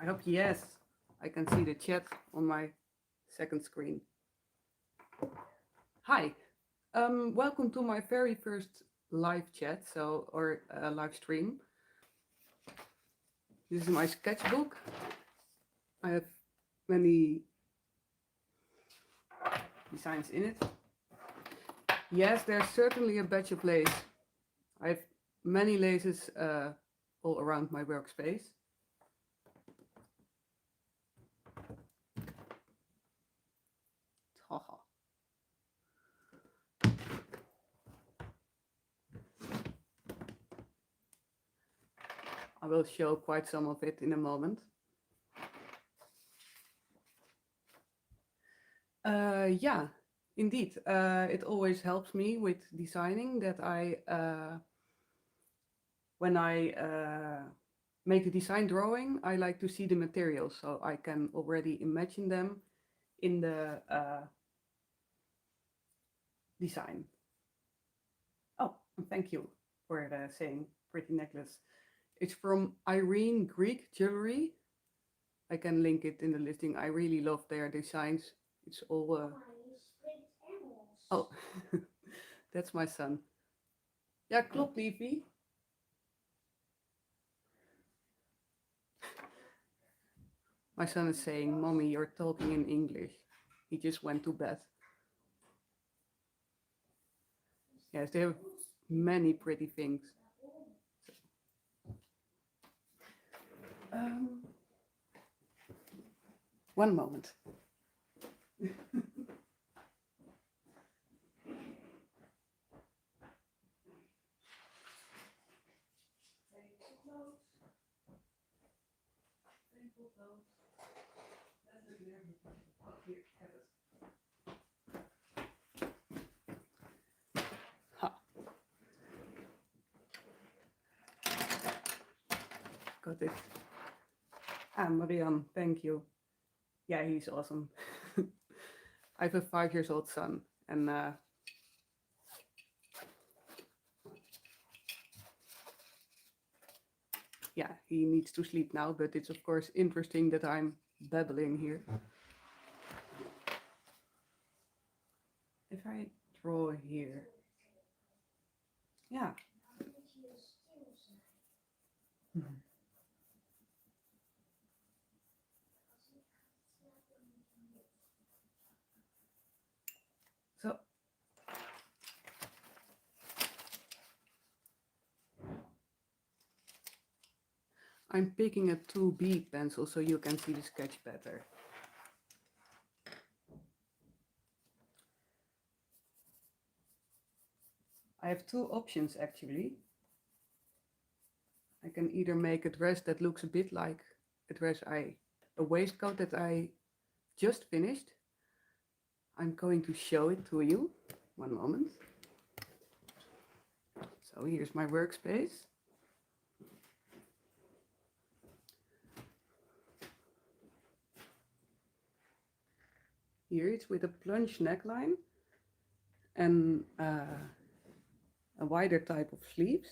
I hope yes. I can see the chat on my second screen. Hi, welcome to my very first live chat, or live stream. This is my sketchbook. I have many designs in it. Yes, there's certainly a batch of lace. I have many laces all around my workspace. Haha. I will show quite some of it in a moment. Yeah, indeed. It always helps me with designing that when I make a design drawing, I like to see the materials so I can already imagine them in the design. Oh, and thank you for saying pretty necklace. It's from Irene Greek Jewelry. I can link it in the listing. I really love their designs. It's all. Oh, that's my son. Ja, klopt, liefie. My son is saying, Mommy, you're talking in English. He just went to bed. Yes, they have many pretty things. One moment. Got it. Ah, Marianne, thank you. Yeah, he's awesome. I have a 5-year-old son, and yeah, he needs to sleep now, but it's of course interesting that I'm babbling here. If I draw here, yeah. So I'm picking a 2B pencil so you can see the sketch better. I have two options actually. I can either make a dress that looks a bit like a waistcoat that I just finished. I'm going to show it to you. One moment. So here's my workspace. Here it's with a plunge neckline and a wider type of sleeves.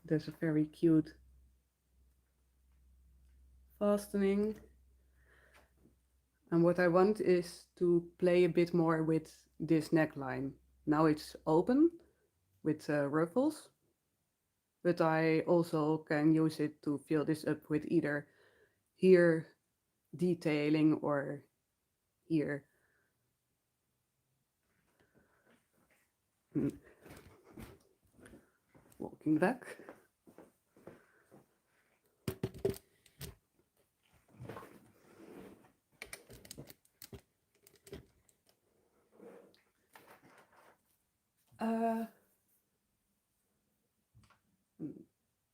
There's a very cute fastening. And what I want is to play a bit more with this neckline. Now it's open with ruffles, but I also can use it to fill this up with either here detailing or here. Walking back.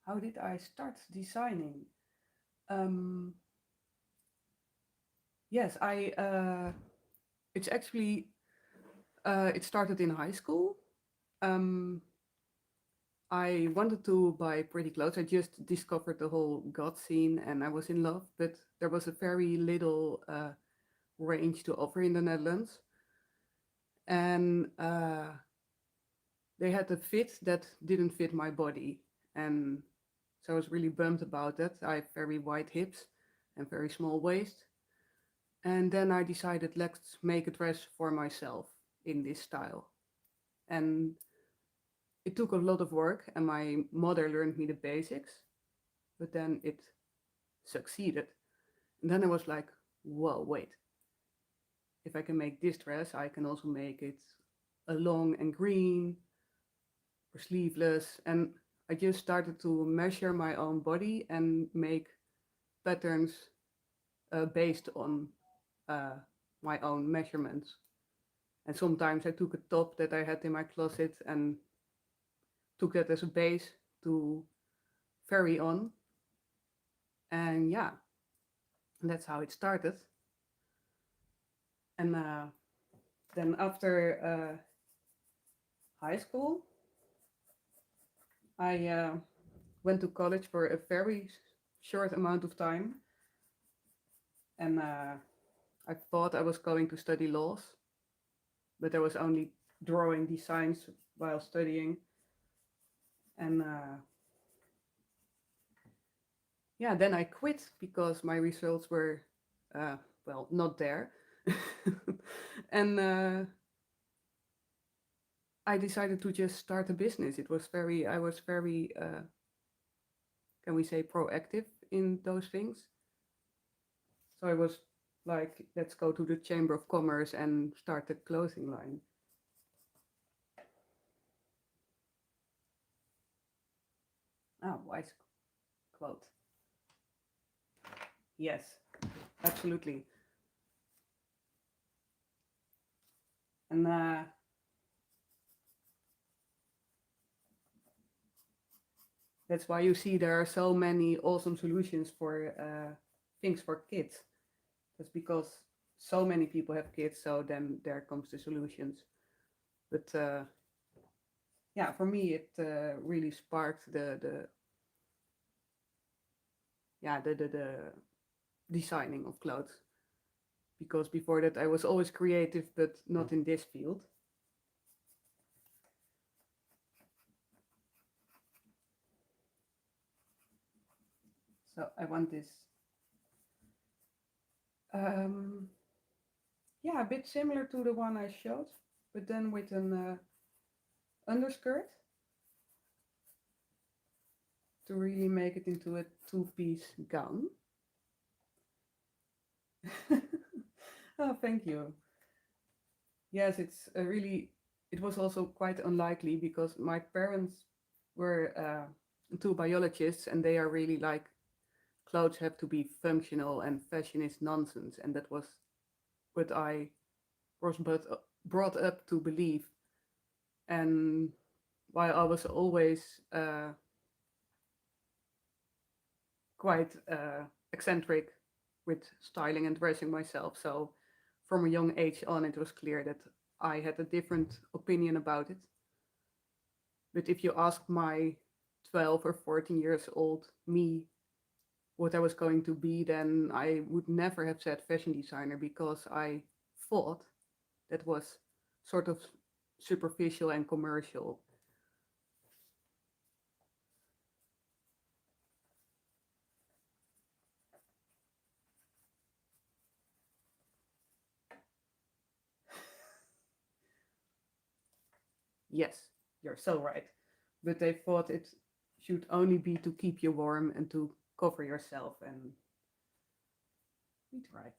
How did I start designing? Yes, it's actually, it started in high school. I wanted to buy pretty clothes. I just discovered the whole God scene and I was in love, but there was a very little range to offer in the Netherlands. And they had a fit that didn't fit my body. And So I was really bummed about that. I have very wide hips and very small waist. And then I decided, let's make a dress for myself in this style. And it took a lot of work, and my mother learned me the basics, but then it succeeded. And then I was like, whoa, wait. If I can make this dress, I can also make it a long and green or sleeveless. And I just started to measure my own body and make patterns based on uh, my own measurements. And sometimes I took a top that I had in my closet and took that as a base to vary on. And yeah, that's how it started. And then after high school, I went to college for a very short amount of time. And I thought I was going to study laws, but I was only drawing designs while studying. And yeah, then I quit because my results were, well, not there. And I decided to just start a business. I was very, can we say, proactive in those things. So I was like, let's go to the Chamber of Commerce and start a clothing line. Ah, wise quote. Yes, absolutely. And that's why you see there are so many awesome solutions for things for kids. That's because so many people have kids, so then there comes the solutions. But yeah, for me, it really sparked the yeah the designing of clothes, because before that I was always creative, but not in this field. So I want this, yeah, a bit similar to the one I showed, but then with an underskirt to really make it into a two-piece gown. Oh, thank you. Yes, it's a really, it was also quite unlikely because my parents were two biologists, and they are really like, clothes have to be functional and fashion is nonsense. And that was what I was brought up to believe. And while I was always quite eccentric with styling and dressing myself. So from a young age on, it was clear that I had a different opinion about it. But if you ask my 12 or 14 years old me what I was going to be, then I would never have said fashion designer, because I thought that was sort of superficial and commercial. Yes, you're so right. But they thought it should only be to keep you warm and to cover yourself, and we try.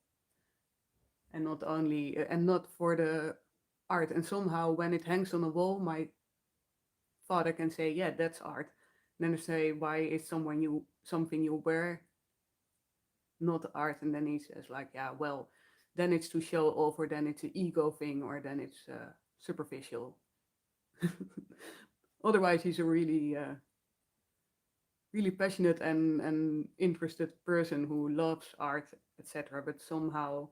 And not only, and not for the art. And somehow when it hangs on a wall, my father can say, yeah, that's art. And then I say, why is something you wear not art? And then he says like, yeah, well, then it's to show off, or then it's an ego thing, or then it's superficial. Otherwise, he's a really, really passionate and interested person who loves art, etc. But somehow,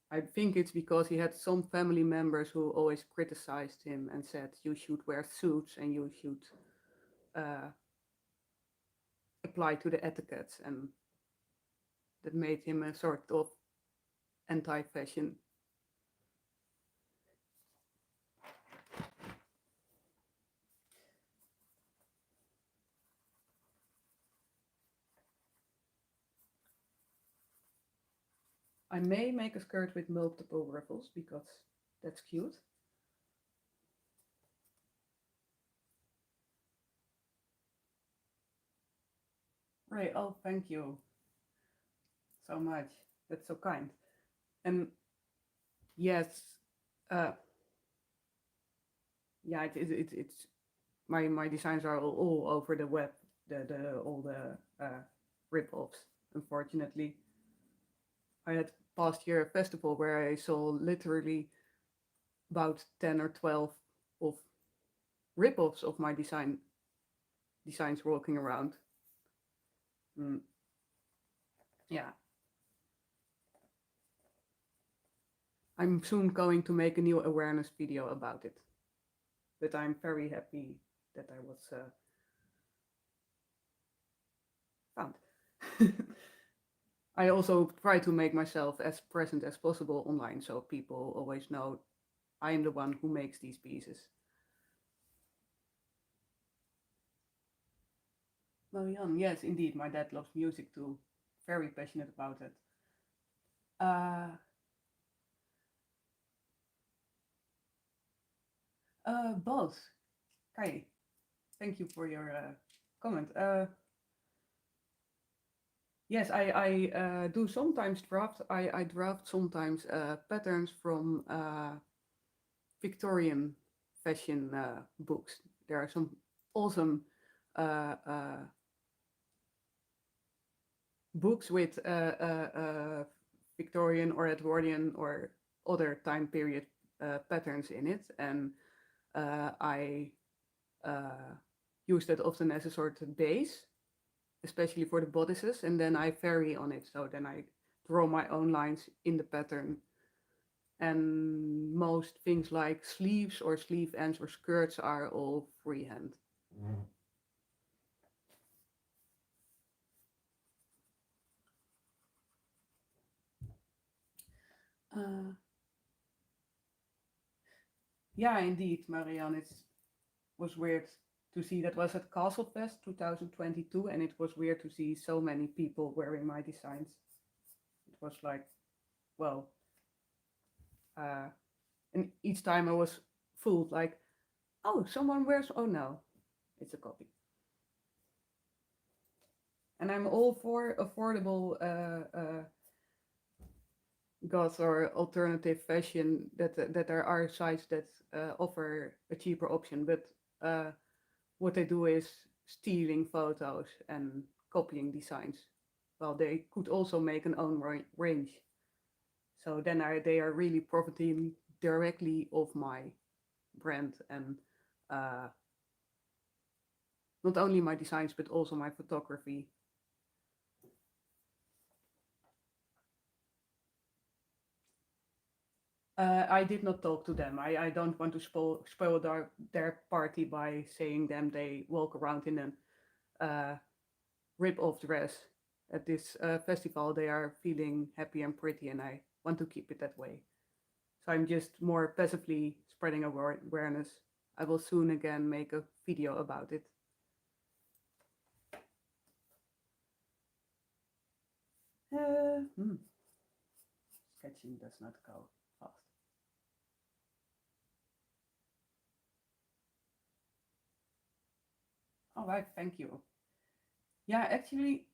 I think it's because he had some family members who always criticized him and said, you should wear suits and you should uh, apply to the etiquettes. And that made him a sort of anti-fashion. I may make a skirt with multiple ruffles because that's cute. Ray, oh, thank you so much. That's so kind. And yes, uh, yeah, it's my designs are all over the web. The all the rip-offs. Unfortunately, I had past year a festival where I saw literally about 10 or 12 of rip-offs of my designs walking around. Mm, yeah, I'm soon going to make a new awareness video about it. But I'm very happy that I was found. I also try to make myself as present as possible online so people always know I am the one who makes these pieces. Marianne, yes, indeed, my dad loves music too. Very passionate about it. Both. Kai, thank you for your comment. Yes, I do sometimes draft. I draft sometimes patterns from Victorian fashion books. There are some awesome books with Victorian or Edwardian or other time period patterns in it, and I use that often as a sort of base, especially for the bodices, and then I vary on it. So then I draw my own lines in the pattern. And most things like sleeves or sleeve ends or skirts are all freehand. Uh, yeah, indeed, Marianne, it was weird to see that was at Castle Fest 2022, and it was weird to see so many people wearing my designs. It was like, well, and each time I was fooled, like, oh, someone wears, oh no, it's a copy. And I'm all for affordable goth or alternative fashion that there are sites that offer a cheaper option, but what they do is stealing photos and copying designs. Well, they could also make an own range. So then they are really profiting directly of my brand and not only my designs but also my photography. I did not talk to them. I don't want to spoil their party by saying them they walk around in a rip-off dress. At this festival, they are feeling happy and pretty, and I want to keep it that way. So I'm just more passively spreading awareness. I will soon again make a video about it. Sketching does not go fast. All right, thank you. Yeah, actually,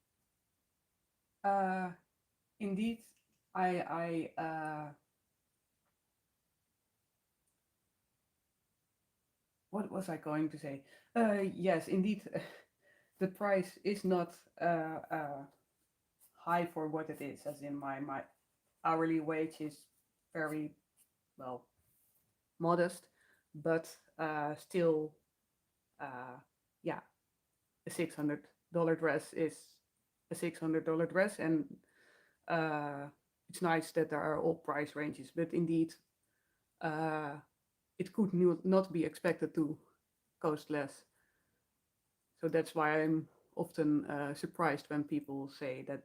indeed, I what was I going to say? Yes, indeed, the price is not high for what it is. As in, my hourly wage is very well modest, but still, yeah, a $600 dress is a $600 dress, and it's nice that there are all price ranges. But indeed, it could not be expected to cost less. So that's why I'm often surprised when people say that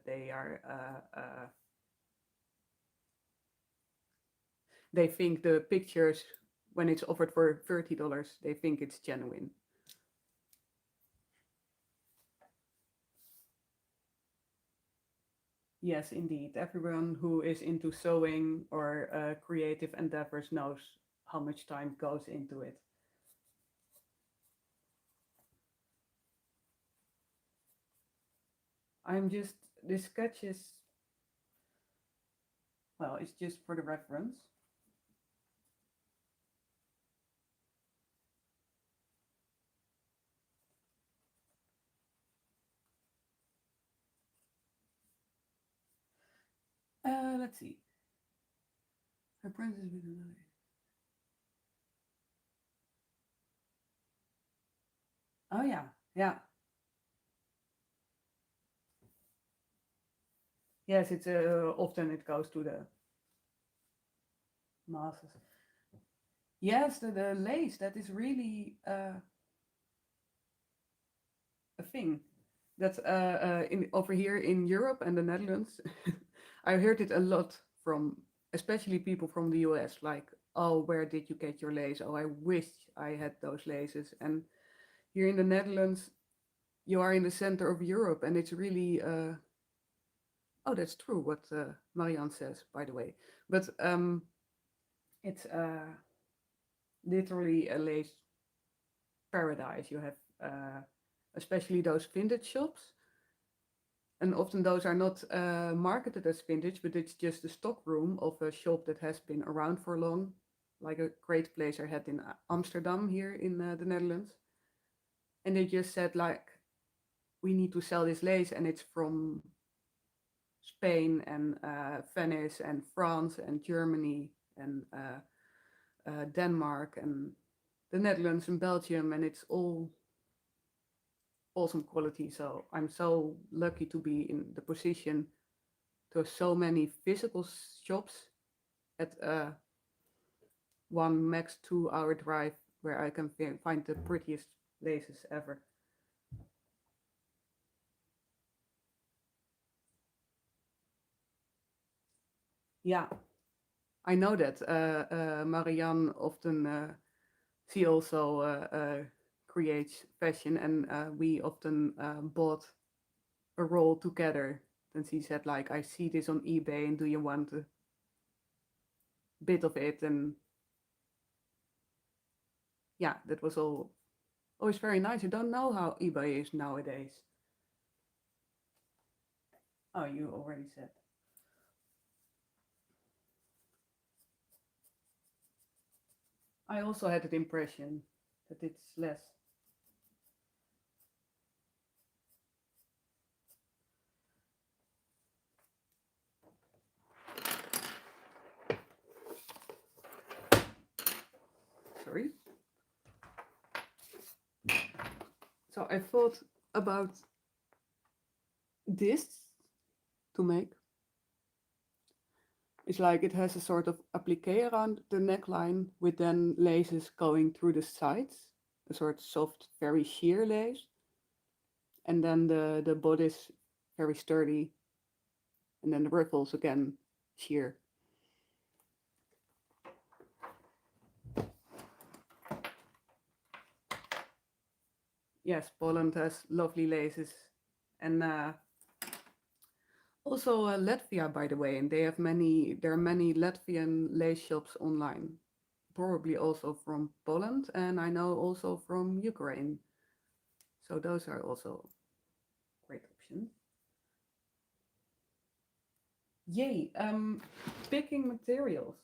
they think the pictures, when it's offered for $30, they think it's genuine. Yes, indeed. Everyone who is into sewing or creative endeavors knows how much time goes into it. I'm just, this sketch is, well, it's just for the reference. Let's see. Her princess with another. Oh yeah, yeah. Yes, it's often it goes to the masses. Yes, the lace, that is really a thing. That in over here in Europe and the Netherlands, I heard it a lot from especially people from the US, like, oh, where did you get your lace? Oh, I wish I had those laces. And here in the Netherlands, you are in the center of Europe, and it's really oh, that's true what Marianne says, by the way. But it's literally a lace paradise. You have especially those vintage shops, and often those are not marketed as vintage, but it's just a stock room of a shop that has been around for long, like a great place I had in Amsterdam here in the Netherlands. And they just said like, we need to sell this lace, and it's from Spain and Venice and France and Germany and Denmark and the Netherlands and Belgium, and it's all awesome quality. So I'm so lucky to be in the position to have so many physical shops at 1 max 2 hour drive where I can find the prettiest laces ever. Yeah, I know that Marianne often she also creates fashion, and we often bought a roll together. And she said like, I see this on eBay, and do you want a bit of it? And yeah, that was all always very nice. I don't know how eBay is nowadays. Oh, you already said. I also had the impression that it's less. Sorry. So I thought about this to make. It's like it has a sort of applique around the neckline with then laces going through the sides, a sort of soft, very sheer lace. And then the bodice very sturdy. And then the ruffles again sheer. Yes, Poland has lovely laces. And also Latvia, by the way, and they have there are many Latvian lace shops online, probably also from Poland, and I know also from Ukraine. So those are also great options. Yay, picking materials.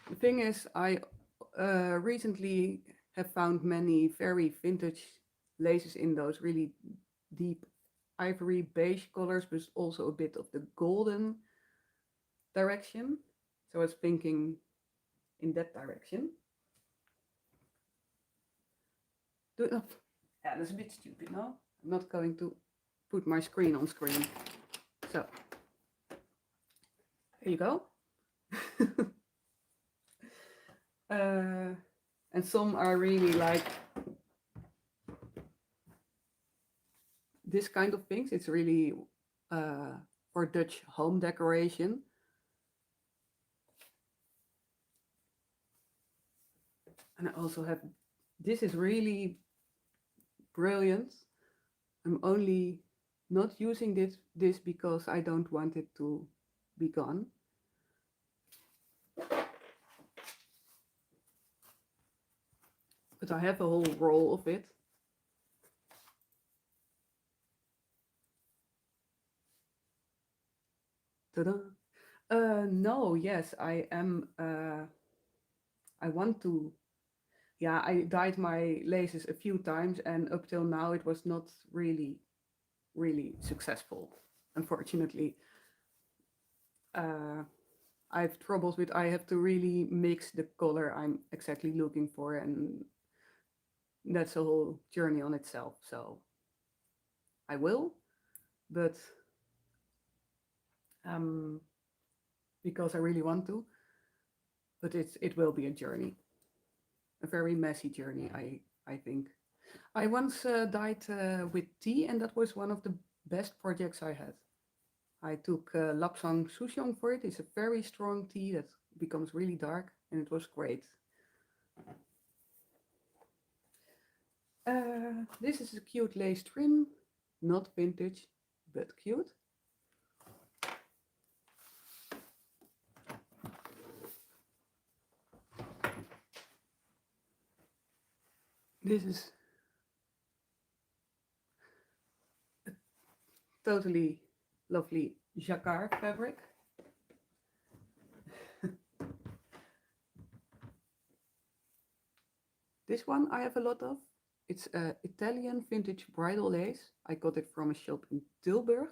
The thing is, I recently have found many very vintage laces in those really deep ivory beige colors, but also a bit of the golden direction. So I was thinking in that direction. Yeah, that's a bit stupid, no? I'm not going to put my screen on screen. So, here you go. And some are really like this kind of things. It's really for Dutch home decoration. And I also have, this is really brilliant. I'm only not using this because I don't want it to be gone. But I have a whole roll of it. Ta-da! No, yes, I am. I want to. Yeah, I dyed my laces a few times, and up till now it was not really successful. Unfortunately, I have troubles with. I have to really mix the color I'm exactly looking for, and that's a whole journey on itself. So I will, but because I really want to. But it will be a journey, a very messy journey. I think. I once dyed with tea, and that was one of the best projects I had. I took Lapsang Souchong for it. It's a very strong tea that becomes really dark, and it was great. This is a cute lace trim, not vintage, but cute. This is a totally lovely jacquard fabric. This one I have a lot of. It's Italian vintage bridal lace. I got it from a shop in Tilburg.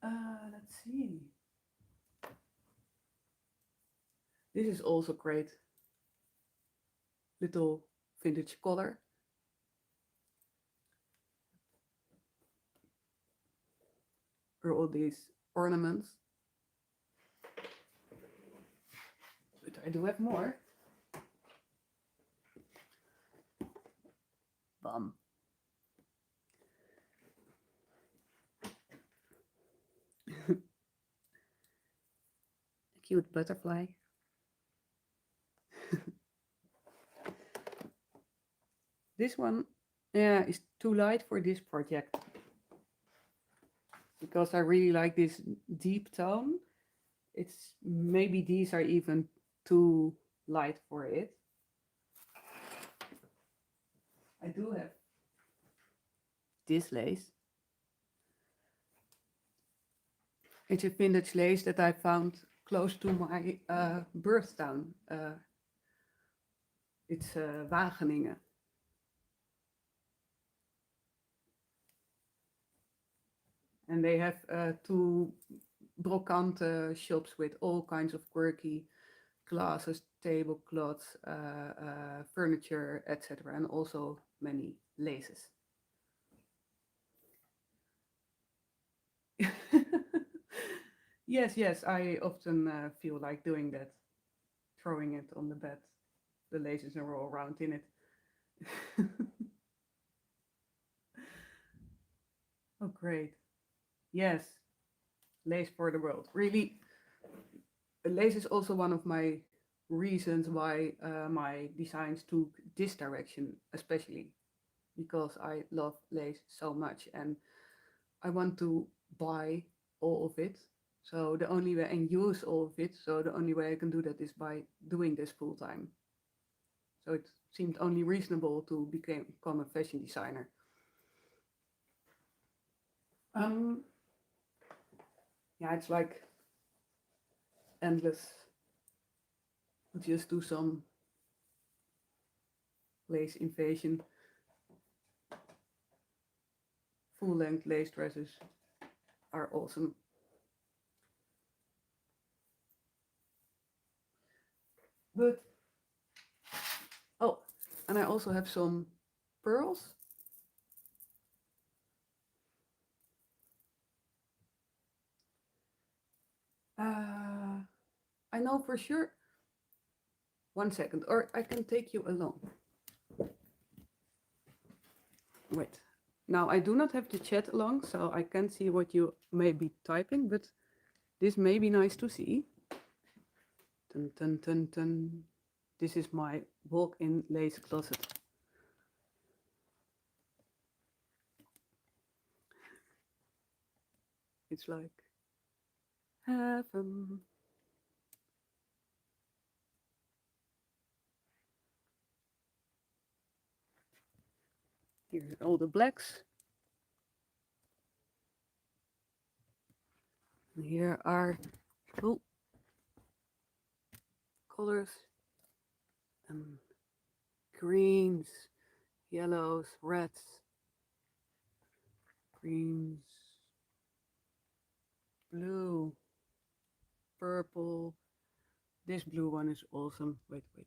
Let's see. This is also great. Little vintage collar. Or all these ornaments. But I do have more. Bum. Cute butterfly. This one is too light for this project because I really like this deep tone. It's maybe these are even too light for it. I do have this lace. It's a vintage lace that I found close to my birth town. It's Wageningen. And they have two brocante shops with all kinds of quirky glasses, tablecloths, furniture, etc. And also many laces. Yes, I often feel like doing that, throwing it on the bed. The laces are all around in it. Oh, great. Yes, lace for the world. Really, lace is also one of my reasons why my designs took this direction, especially because I love lace so much and I want to buy all of it. So the only way and use all of it. So the only way I can do that is by doing this full time. So it seemed only reasonable to become a fashion designer. Yeah, it's like endless. We'll just do some lace invasion. Full length lace dresses are awesome. But, oh, and I also have some pearls. I know for sure. 1 second, or I can take you along. Wait. Now I do not have the chat along, so I can't see what you may be typing, but this may be nice to see. Dun, dun, dun, dun. This is my walk-in lace closet. It's like heaven. Here's all the blacks. And here are colors and greens, yellows, reds, greens, blue, purple. This blue one is awesome. Wait. This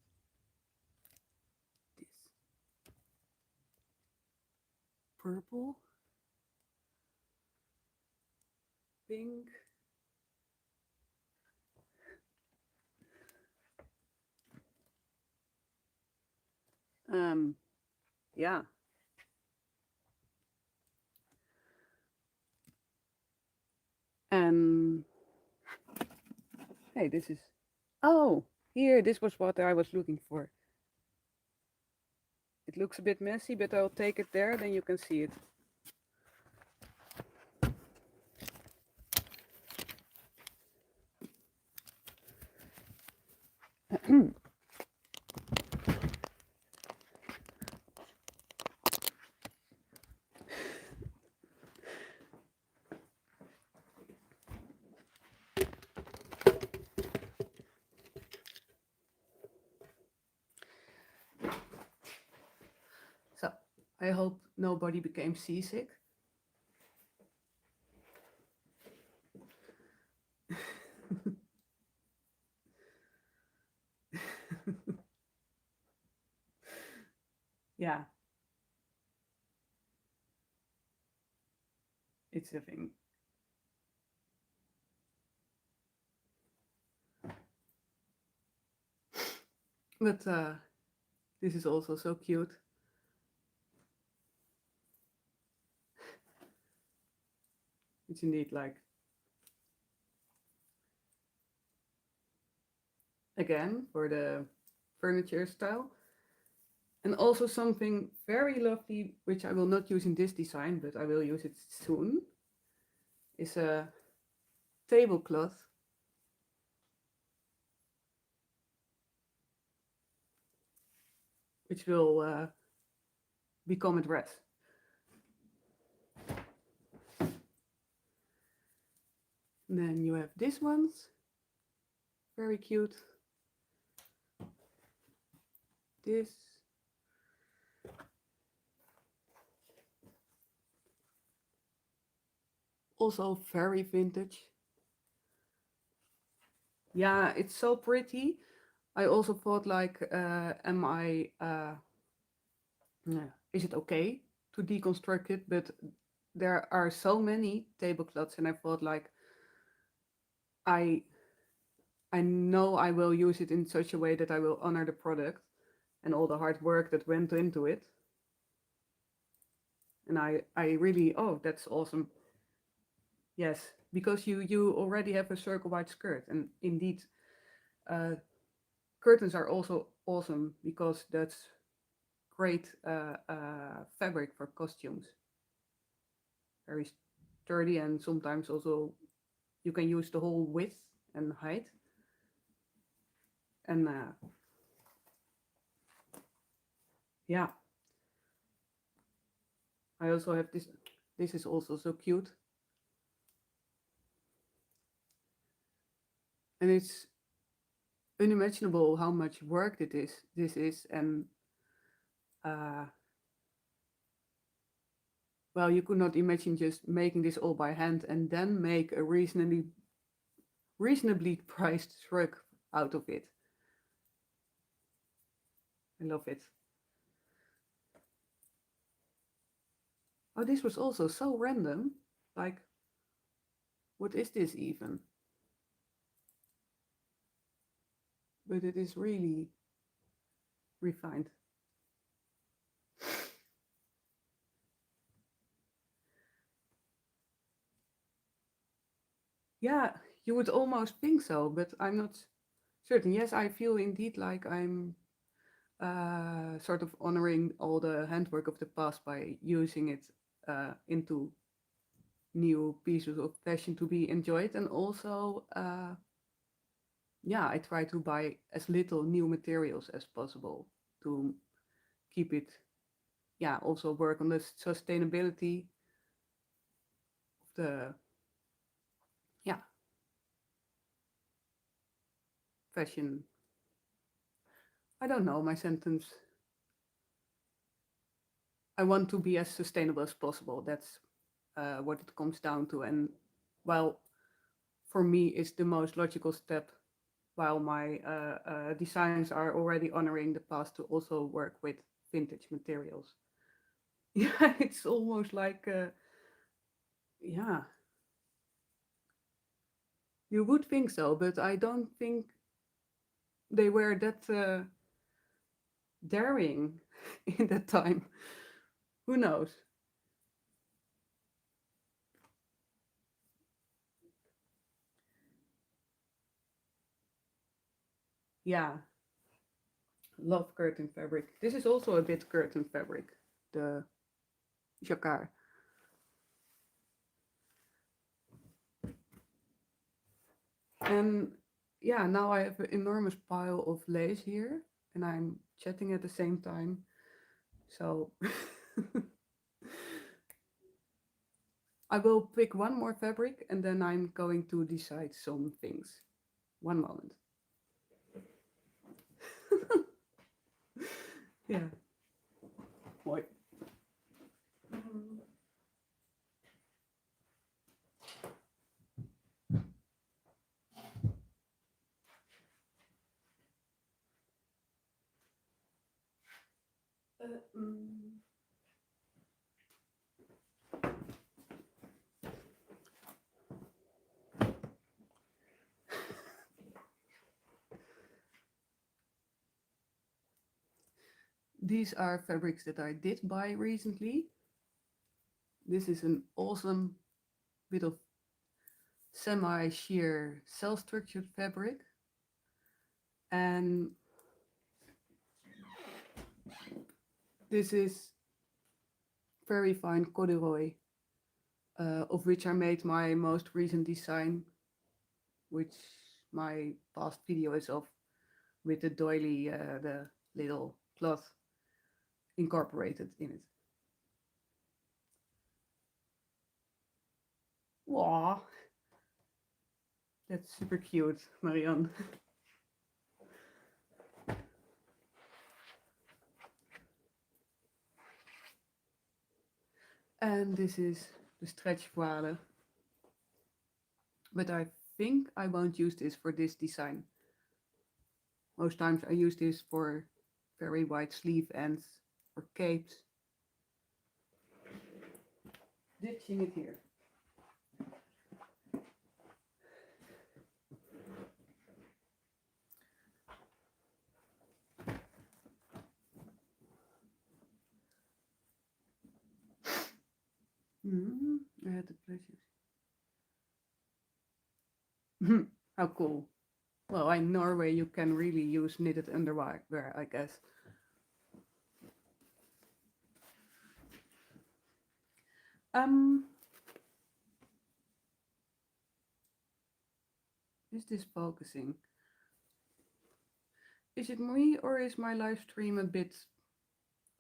purple, pink. Yeah. And hey, this is, oh, here, this was what I was looking for. It looks a bit messy, but I'll take it there, then you can see it. So, I hope nobody became seasick. Yeah. It's a thing. But this is also so cute. It's indeed like, again, for the furniture style. And also something very lovely, which I will not use in this design, but I will use it soon, is a tablecloth. Which will become a dress. And then you have these ones, very cute. This. Also very vintage. Yeah, it's so pretty. I also thought like, is it okay to deconstruct it? But there are so many tablecloths and I thought like, I know I will use it in such a way that I will honor the product and all the hard work that went into it. And I really, oh, that's awesome. Yes, because you already have a circle white skirt. And indeed, curtains are also awesome because that's great fabric for costumes. Very sturdy, and sometimes also you can use the whole width and height. And yeah, I also have this. This is also so cute. And it's unimaginable how much work this is. And well, you could not imagine just making this all by hand and then make a reasonably priced shrug out of it. I love it. Oh, this was also so random. Like, what is this even? But it is really refined. Yeah, you would almost think so, but I'm not Certainly, yes, I feel indeed like I'm sort of honoring all the handwork of the past by using it into new pieces of fashion to be enjoyed. And also, yeah, I try to buy as little new materials as possible to keep it, yeah, also work on the sustainability of the, yeah, fashion. I don't know my sentence. I want to be as sustainable as possible. That's what it comes down to. And well, for me, it's the most logical step. While my designs are already honoring the past, to also work with vintage materials. Yeah, it's almost like, yeah, you would think so, but I don't think they were that daring in that time. Who knows? Yeah, love curtain fabric. This is also a bit curtain fabric, the jacquard. And yeah, now I have an enormous pile of lace here, and I'm chatting at the same time. So I will pick one more fabric and then I'm going to decide some things. One moment. Yeah. Mooi. Mm. These are fabrics that I did buy recently. This is an awesome bit of semi-sheer cell-structured fabric. And this is very fine corduroy, of which I made my most recent design, which my past video is of, with the doily, the little cloth incorporated in it. Wow, that's super cute, Marianne. And this is the stretch voile, but I think I won't use this for this design. Most times I use this for very wide sleeve ends or capes. Ditching it here. I had the pleasure. How cool. Well, in Norway you can really use knitted underwear, I guess. Um, is this focusing? Is it me or is my live stream a bit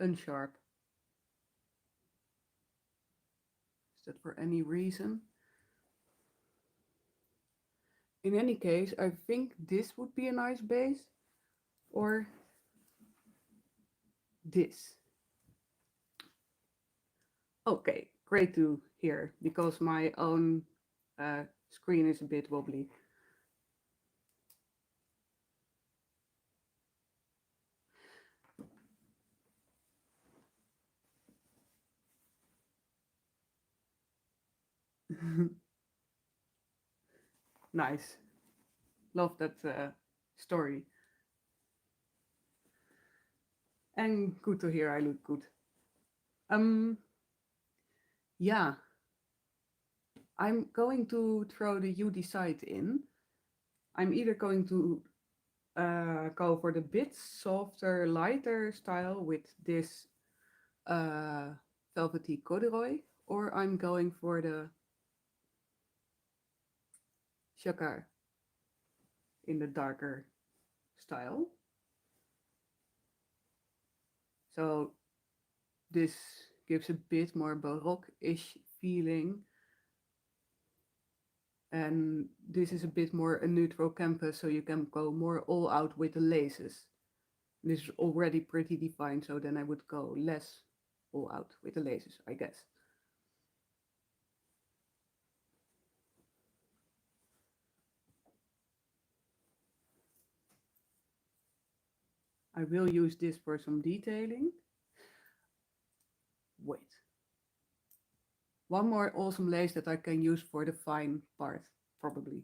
unsharp? Is that for any reason? In any case, I think this would be a nice base, or this. Okay, great to hear, because my own screen is a bit wobbly. Nice. Love that story. And good to hear I look good. Um, yeah, I'm going to throw the you decide in. I'm either going to go for the bit softer, lighter style with this velvety corduroy, or I'm going for the jacquard in the darker style. So this gives a bit more baroque-ish feeling, and this is a bit more a neutral canvas, so you can go more all out with the laces. This is already pretty defined, so then I would go less all out with the laces, I guess. I will use this for some detailing. Wait. One more awesome lace that I can use for the fine part, probably.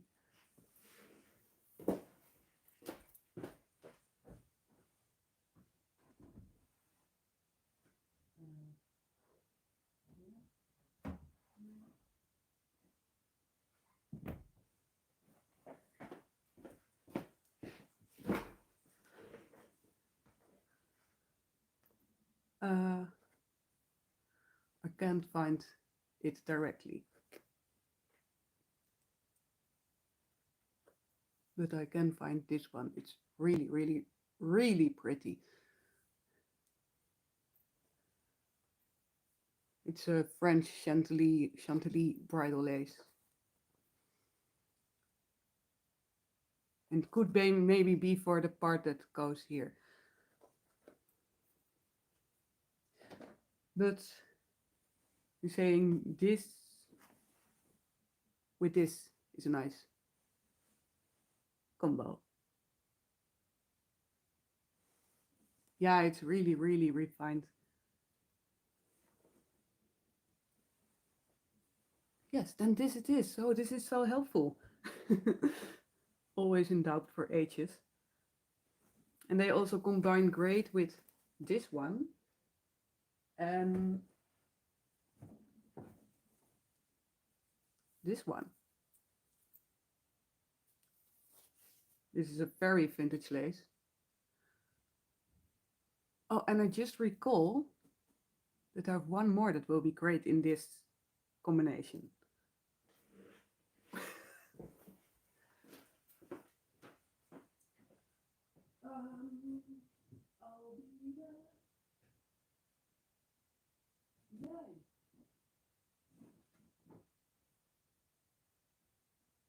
I can't find it directly, but I can find this one. It's really, really, really pretty. It's a French Chantilly bridal lace. And could be maybe be for the part that goes here. But you're saying this with this is a nice combo. Yeah, it's really, really refined. Yes, then this it is. So this is so helpful. Always in doubt for ages. And they also combine great with this one. And this one. This is a very vintage lace. Oh, and I just recall that I have one more that will be great in this combination. I'll be there. Yay.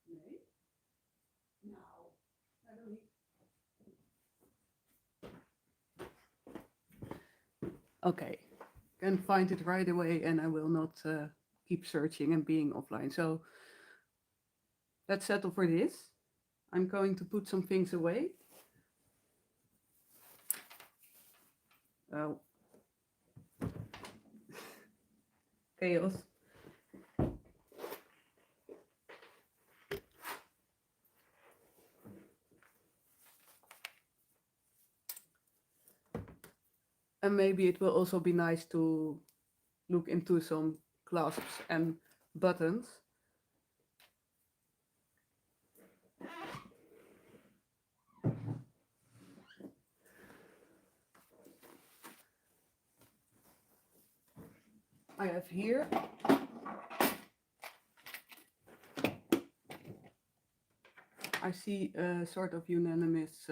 Nee? Nou, I don't need... Okay, can find it right away and I will not keep searching and being offline. So let's settle for this. I'm going to put some things away. Oh. Chaos. And maybe it will also be nice to look into some clasps and buttons. I have here I see a sort of unanimous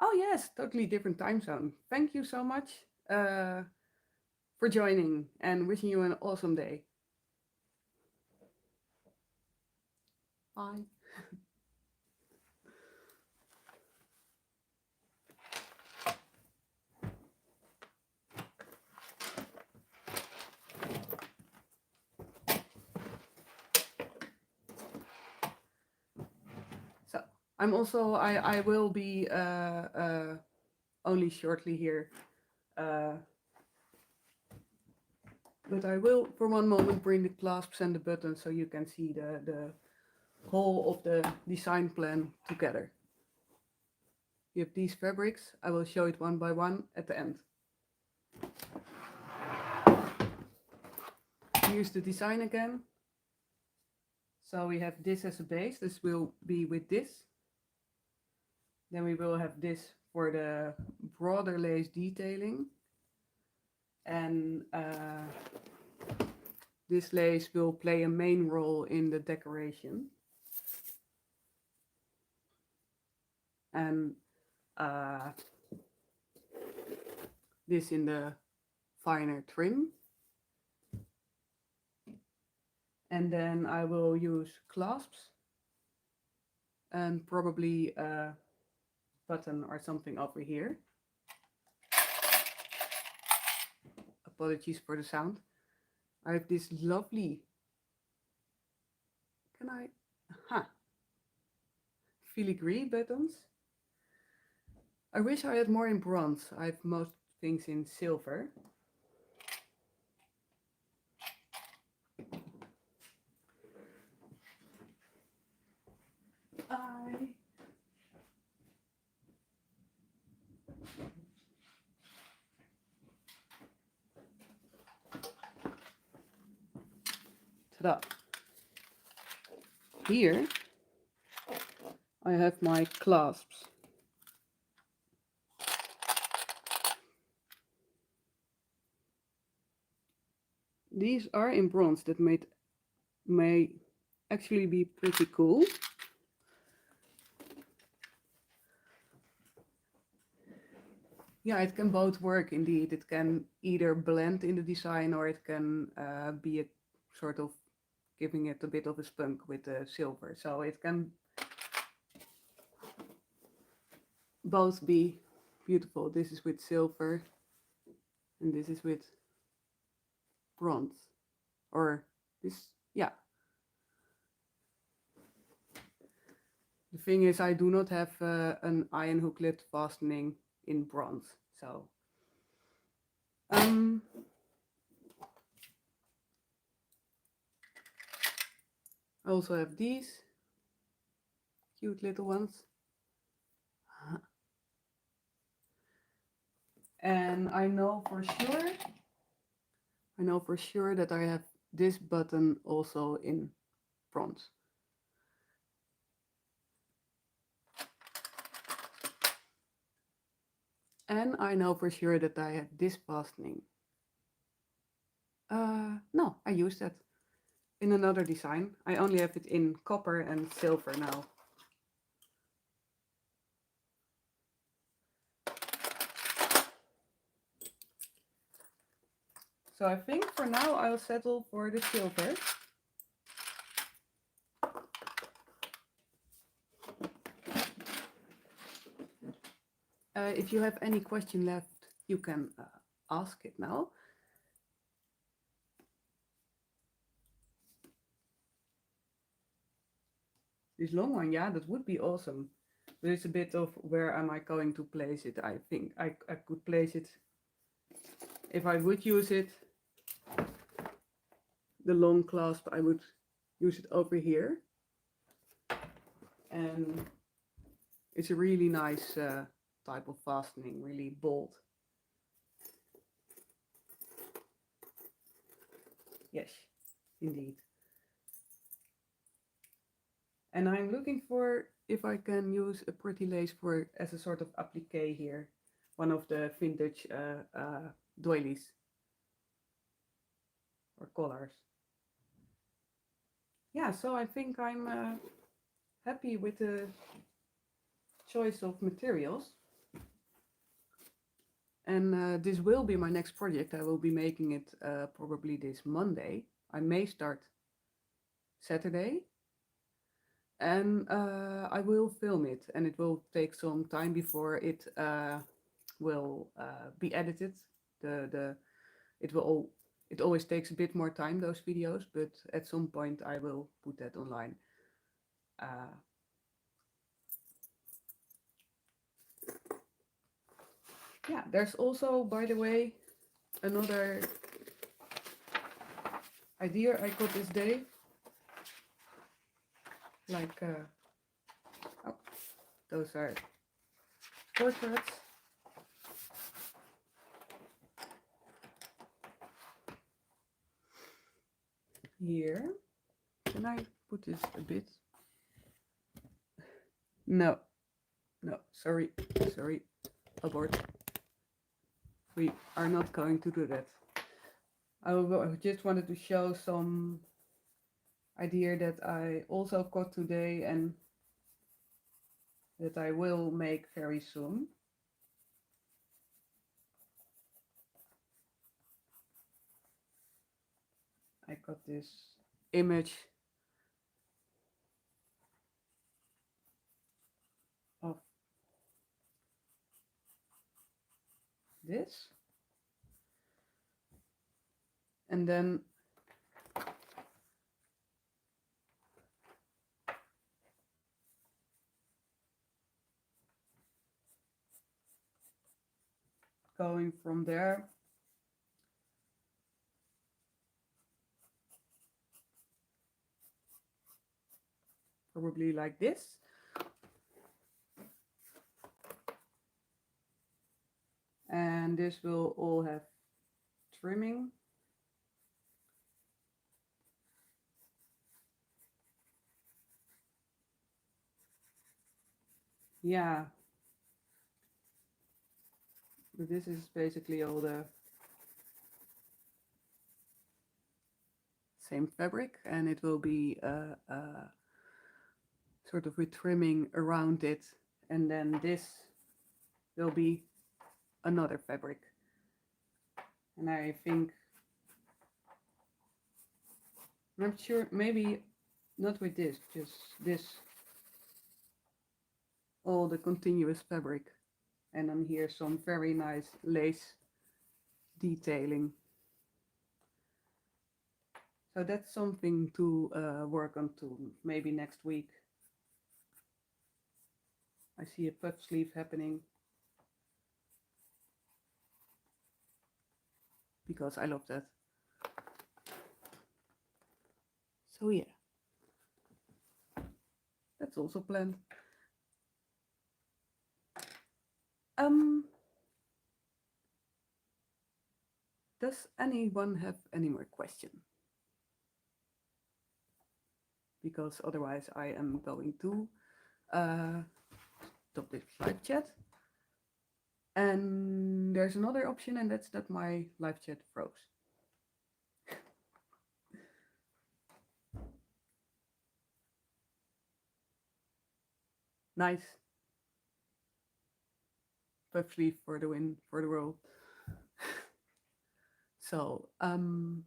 Oh yes, totally different time zone. Thank you so much for joining and wishing you an awesome day. Bye. So I'm also I will be only shortly here. But I will for one moment bring the clasps and the buttons so you can see the whole of the design plan together. You have these fabrics. I will show it one by one at the end. Here's the design again. So we have this as a base. This will be with this. Then we will have this for the broader lace detailing. And this lace will play a main role in the decoration. And this in the finer trim. And then I will use clasps and probably a button or something over here. Apologies for the sound. I have this lovely, filigree buttons. I wish I had more in bronze. I have most things in silver. Ta-da! Here I have my clasps. These are in bronze. That may actually be pretty cool. Yeah, it can both work indeed. It can either blend in the design or it can be a sort of giving it a bit of a spunk with the silver. So it can both be beautiful. This is with silver and this is with bronze. Or this, yeah. The thing is, I do not have an iron hooklet fastening in bronze. So I also have these cute little ones. And I know for sure that I have this button also in bronze. And I know for sure that I have this fastening. No, I used that in another design. I only have it in copper and silver now. So I think for now I'll settle for the silver. If you have any question left, you can ask it now. This long one, yeah, that would be awesome. But it's a bit of where am I going to place it? I think I could place it, if I would use it, the long clasp, I would use it over here. And it's a really nice type of fastening, really bold. Yes, indeed. And I'm looking for if I can use a pretty lace for as a sort of applique here. One of the vintage doilies or collars. Yeah, so I think I'm happy with the choice of materials. And this will be my next project. I will be making it probably this Monday. I may start Saturday. And I will film it, and it will take some time before it will be edited. It always takes a bit more time, those videos, but at some point I will put that online. Yeah, there's also, by the way, another idea I got this day. Like, oh, those are portraits. Here, can I put this a bit. No, no, sorry, abort. We are not going to do that. I just wanted to show some idea that I also got today and that I will make very soon. I got this image of this, and then going from there probably like this. And this will all have trimming. Yeah, but this is basically all the same fabric, and it will be sort of with trimming around it, and then this will be another fabric. And I think, I'm not sure, maybe not with this, just this, all the continuous fabric, and then here some very nice lace detailing. So that's something to work on to maybe next week. I see a puff sleeve happening because I love that. So yeah, that's also planned. Does anyone have any more question? Because otherwise I am going to stop this live chat. And there's another option, and that's that my live chat froze. Nice. Puff sleeve for the win, for the roll. So, oh,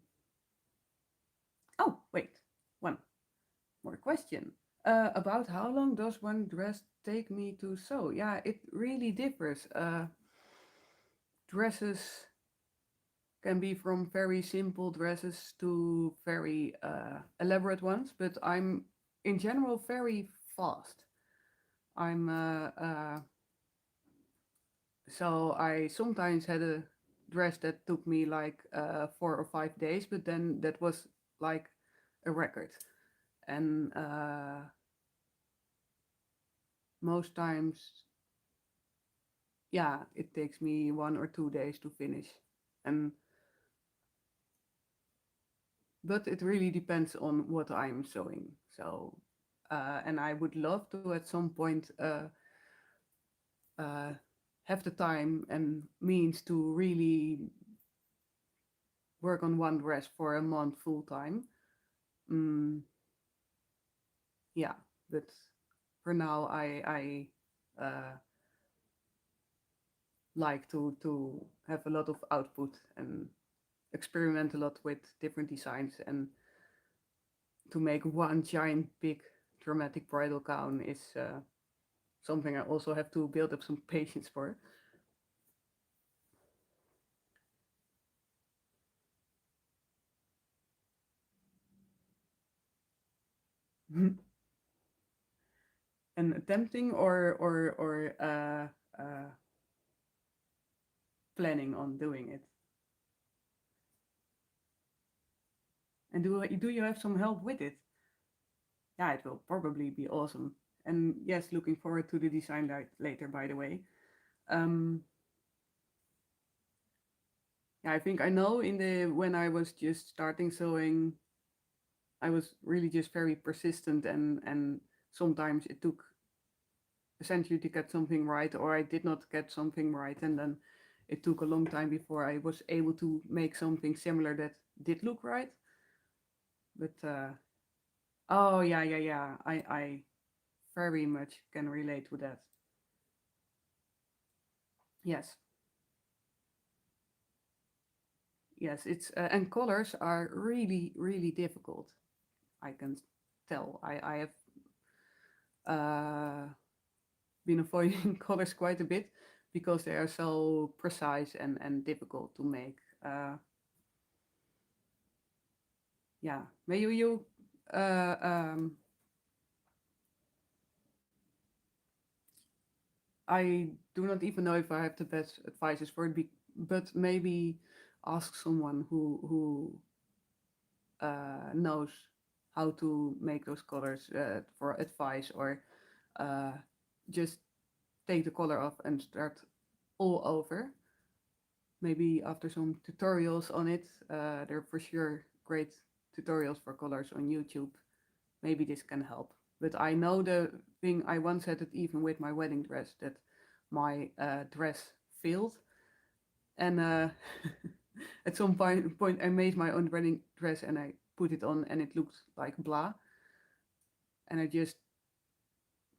wait, one more question. About how long does one dress take me to sew? Yeah, it really differs. Dresses can be from very simple dresses to very elaborate ones, but I'm in general very fast. I'm so I sometimes had a dress that took me like 4 or 5 days, but then that was like a record. And most times, yeah, it takes me 1 or 2 days to finish. And but it really depends on what I'm sewing. So and I would love to at some point have the time and means to really work on one dress for a month full time. Yeah, but for now I like to have a lot of output and experiment a lot with different designs, and to make one giant big dramatic bridal gown is something I also have to build up some patience for. And attempting or planning on doing it. And do you have some help with it? Yeah, it will probably be awesome. And yes, looking forward to the design later, by the way. Yeah, I think I know when I was just starting sewing, I was really just very persistent, and sometimes it took essentially to get something right, or I did not get something right, and then it took a long time before I was able to make something similar that did look right. But oh yeah, yeah, yeah. I very much can relate to that. Yes, yes. It's and colors are really really difficult. I can tell. I have uh, been avoiding colors quite a bit because they are so precise and difficult to make. Yeah, may you uh, um, I do not even know if I have the best advices for it, but maybe ask someone who knows how to make those colors for advice, or uh, just take the color off and start all over. Maybe after some tutorials on it, there are for sure great tutorials for colors on YouTube. Maybe this can help. But I know the thing, I once had it even with my wedding dress, that my dress failed. And at some point, I made my own wedding dress and I put it on and it looked like blah. And I just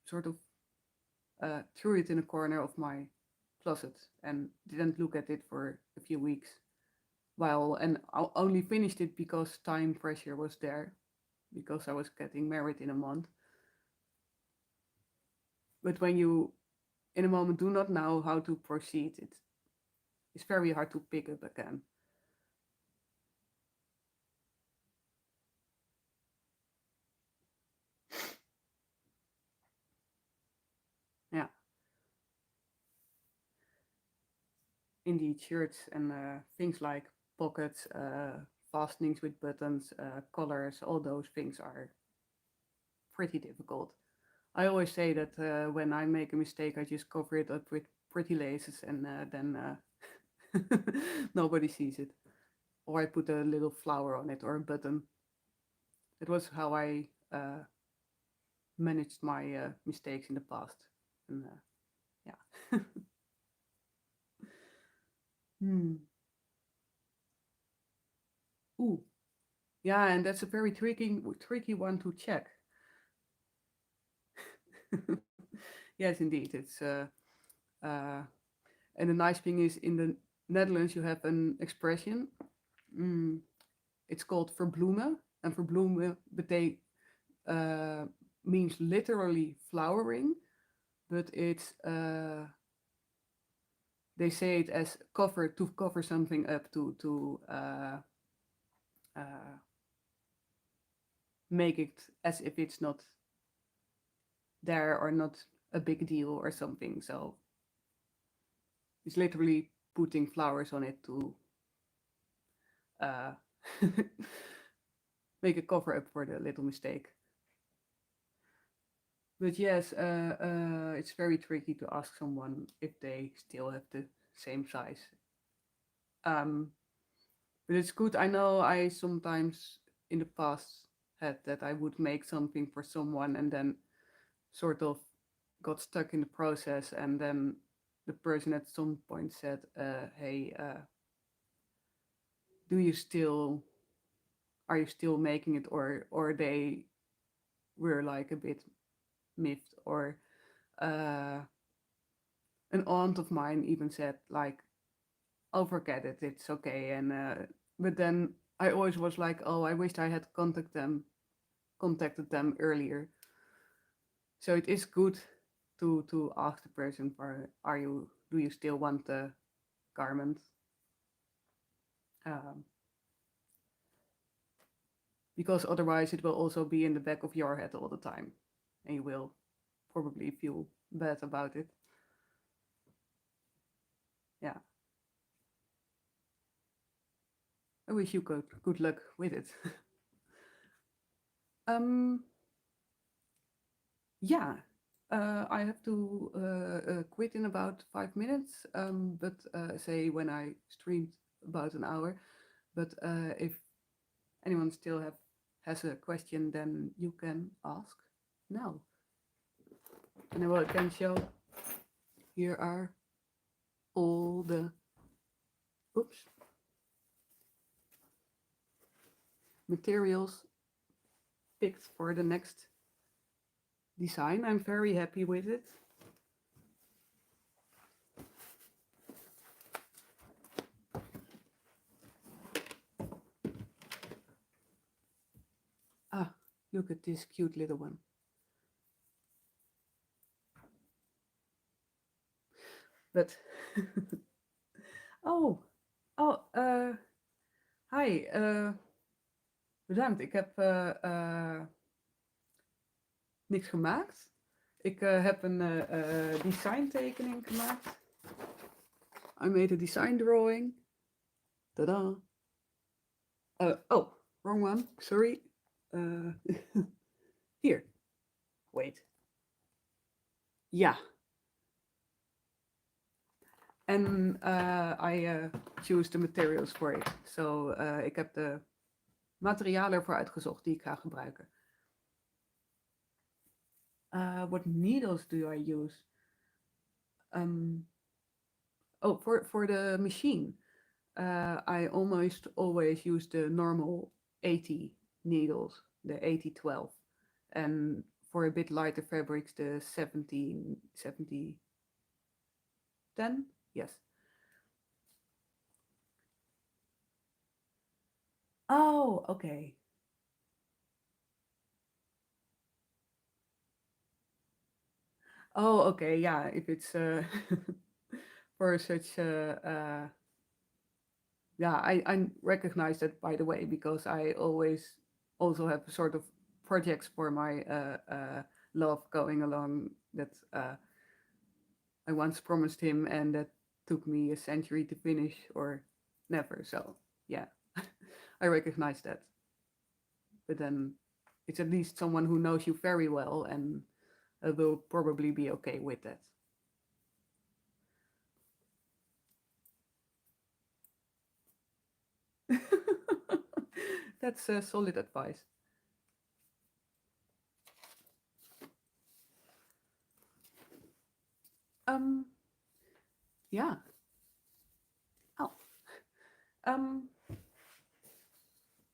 sort of threw it in a corner of my closet and didn't look at it for a few weeks. And I only finished it because time pressure was there, because I was getting married in a month. But when you, in a moment, do not know how to proceed, it's very hard to pick up again. Yeah, indeed, shirts and things like pockets, fastenings with buttons, collars, all those things are pretty difficult. I always say that when I make a mistake, I just cover it up with pretty laces, and then nobody sees it. Or I put a little flower on it or a button. That was how I managed my mistakes in the past. And yeah. Hmm. Ooh. Yeah, and that's a very tricky one to check. Yes, indeed. It's uh, and the nice thing is in the Netherlands you have an expression. Mm, it's called verbloemen, and verbloemen uh, means literally flowering, but it's they say it as cover something up to uh, make it as if it's not there or not a big deal or something. So it's literally putting flowers on it to uh, make a cover up for the little mistake. But yes, it's very tricky to ask someone if they still have the same size. Um, but it's good. I know I sometimes in the past had that I would make something for someone and then sort of got stuck in the process, and then the person at some point said, "Hey, do you still are you still making it?" Or they were like a bit miffed, or uh, an aunt of mine even said like, "Oh, forget it, it's okay." And but then I always was like, "Oh, I wished I had contacted them earlier." So it is good to ask the person for, "Are you do you still want the garment?" Um, because otherwise it will also be in the back of your head all the time, and you will probably feel bad about it. Yeah, I wish you good luck with it. um, yeah, I have to quit in about 5 minutes, but say when I streamed about an hour. But if anyone still has a question, then you can ask now. And I will again show, here are all the, materials picked for the next design. I'm very happy with it. Ah, look at this cute little one. But hi, bedankt. Ik heb niks gemaakt. Ik heb een design tekening gemaakt. I made a design drawing. Tada! Oh, wrong one. Sorry. Here. Wait. Ja. And I choose the materials for it. So ik heb de materialen ervoor uitgezocht die ik ga gebruiken. What needles do I use? For the machine, I almost always use the normal 80 needles, the 80-12. And for a bit lighter fabrics, the 70-10. Yes. Oh, okay. Oh, okay. Yeah, if it's for such yeah, I recognize that, by the way, because I always also have sort of projects for my love going along that I once promised him, and that took me a century to finish, or never. So yeah, I recognize that. But then it's at least someone who knows you very well and will probably be okay with that. That's solid advice. Yeah. Oh.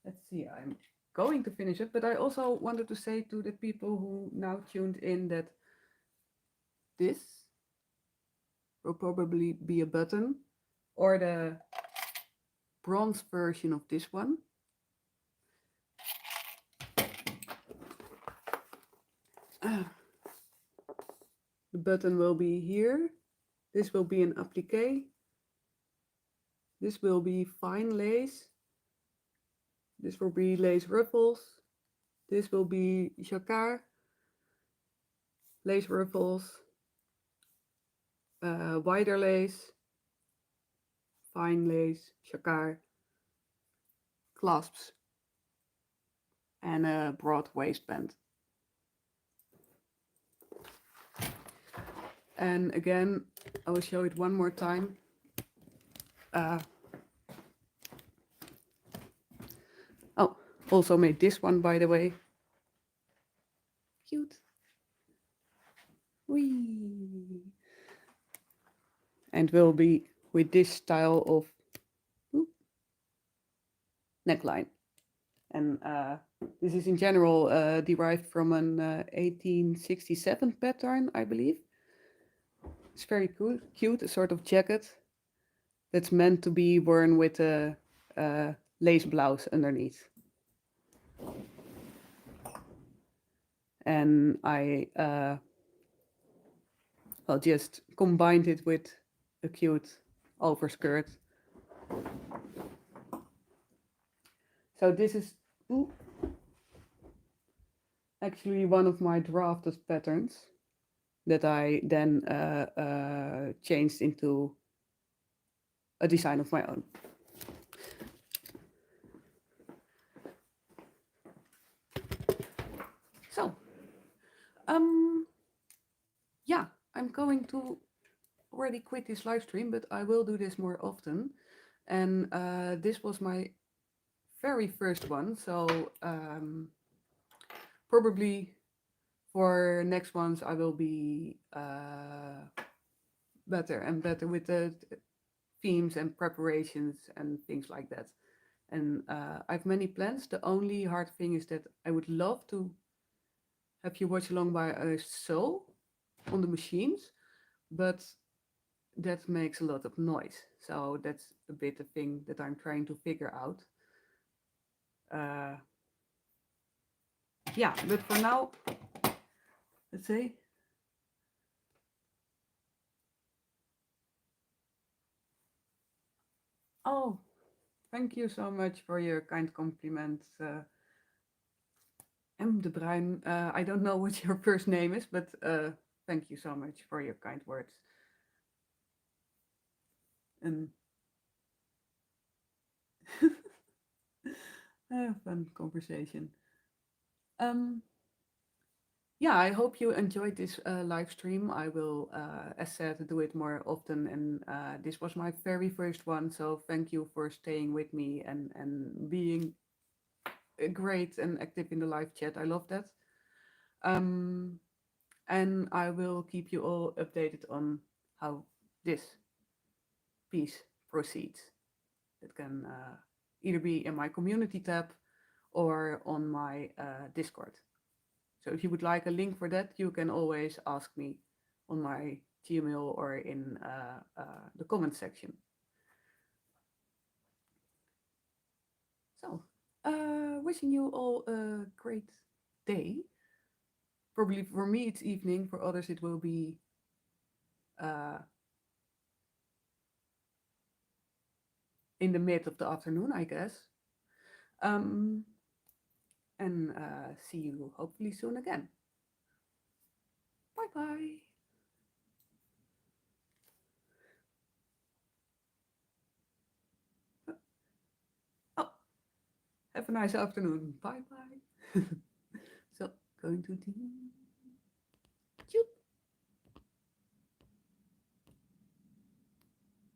Let's see. I'm going to finish it, but I also wanted to say to the people who now tuned in that this will probably be a button, or the bronze version of this one. The button will be here. This will be an applique. This will be fine lace. This will be lace ruffles. This will be jacquard, lace ruffles, wider lace, fine lace, jacquard, clasps, and a broad waistband. And again, I will show it one more time. Oh, also made this one, by the way. Cute. Whee! And will be with this style of neckline. And this is in general derived from an 1867 pattern, I believe. It's very cool, cute, a sort of jacket that's meant to be worn with a lace blouse underneath. And I just combined it with a cute overskirt. So this is actually one of my drafted patterns that I then changed into a design of my own. So, yeah, I'm going to already quit this live stream, but I will do this more often. And this was my very first one, so probably for next ones I will be better and better with the themes and preparations and things like that. And I have many plans. The only hard thing is that I would love to have you watch along by a sew on the machines, but that makes a lot of noise. So that's a bit a thing that I'm trying to figure out. Yeah, but for now, let's say. Oh, thank you so much for your kind compliments. M. de Bruin, I don't know what your first name is, but thank you so much for your kind words. And fun conversation. Um, yeah, I hope you enjoyed this live stream. I will, as said, do it more often. And this was my very first one, so thank you for staying with me and being great and active in the live chat. I love that. And I will keep you all updated on how this piece proceeds. It can either be in my community tab or on my Discord. So if you would like a link for that, you can always ask me on my Gmail or in the comment section. So, wishing you all a great day. Probably for me it's evening, for others it will be in the mid of the afternoon, I guess. And see you hopefully soon again. Bye bye. Oh, have a nice afternoon. Bye bye. So, going to the